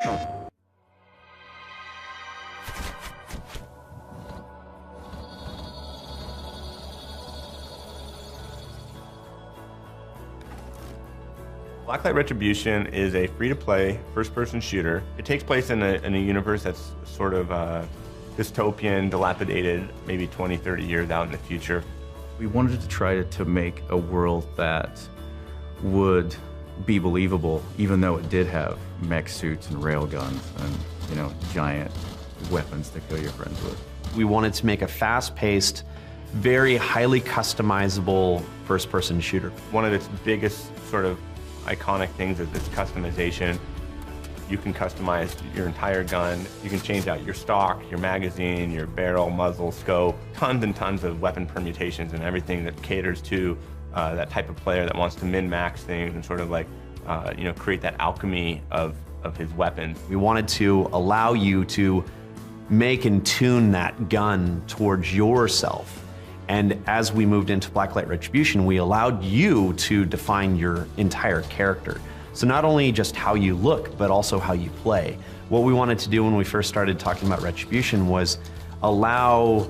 Blacklight Retribution is a free-to-play, first-person shooter. It takes place in a universe that's sort of dystopian, dilapidated, maybe 20, 30 years out in the future. We wanted to try to make a world that would be believable, even though it did have mech suits and railguns and, you know, giant weapons to kill your friends with. We wanted to make a fast-paced, very highly customizable first-person shooter. One of its biggest sort of iconic things is its customization. You can customize your entire gun. You can change out your stock, your magazine, your barrel, muzzle, scope, tons and tons of weapon permutations and everything that caters to that type of player that wants to min-max things and sort of like, you know, create that alchemy of his weapons. We wanted to allow you to make and tune that gun towards yourself. And as we moved into Blacklight Retribution, we allowed you to define your entire character. So not only just how you look, but also how you play. What we wanted to do when we first started talking about Retribution was allow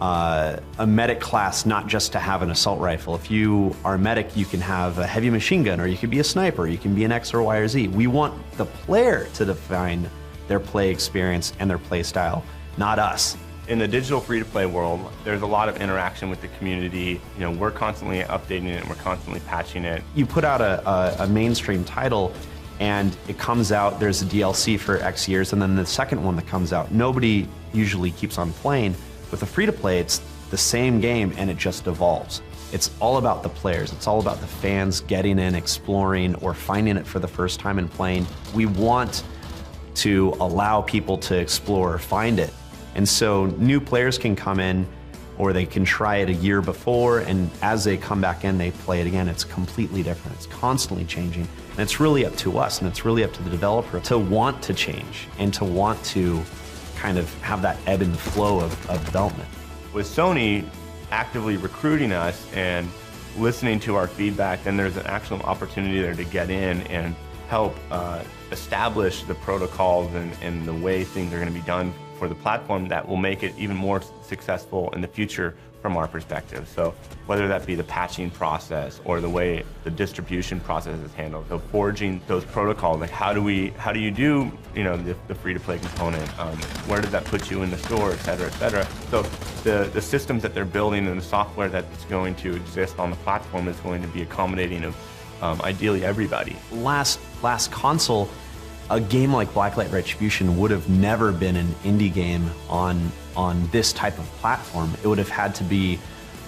a medic class not just to have an assault rifle. If you are a medic, you can have a heavy machine gun, or you could be a sniper, you can be an X or Y or Z. We want the player to define their play experience and their play style, not us. In the digital free-to-play world, there's a lot of interaction with the community. You know, we're constantly updating it and we're constantly patching it. You put out a mainstream title and it comes out, there's a DLC for X years, and then the second one that comes out, nobody usually keeps on playing. With a free-to-play, it's the same game and it just evolves. It's all about the players. It's all about the fans getting in, exploring, or finding it for the first time and playing. We want to allow people to explore, find it. And so new players can come in, or they can try it a year before, and as they come back in, they play it again. It's completely different. It's constantly changing. And it's really up to us, and it's really up to the developer to want to change and to want to kind of have that ebb and flow of development. With Sony actively recruiting us and listening to our feedback, then there's an actual opportunity there to get in and help establish the protocols and the way things are going to be done for the platform that will make it even more successful in the future from our perspective. So whether that be the patching process or the way the distribution process is handled, so forging those protocols, like how do you do, you know, the free-to-play component, where does that put you in the store, et cetera, et cetera. So the systems that they're building and the software that's going to exist on the platform is going to be accommodating of ideally everybody. Last console, a game like Blacklight Retribution would have never been an indie game on this type of platform. It would have had to be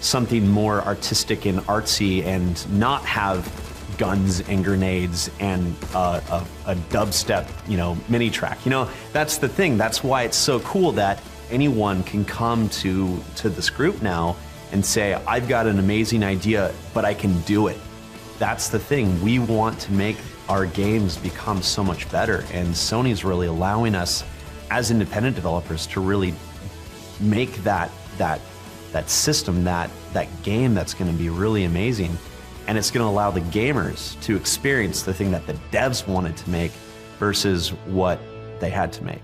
something more artistic and artsy and not have guns and grenades and a dubstep, you know, mini track. You know, that's the thing. That's why it's so cool that anyone can come to this group now and say, I've got an amazing idea, but I can do it. That's the thing. We want to make our games become so much better, and Sony's really allowing us as independent developers to really make that system, that game that's going to be really amazing, and it's going to allow the gamers to experience the thing that the devs wanted to make versus what they had to make.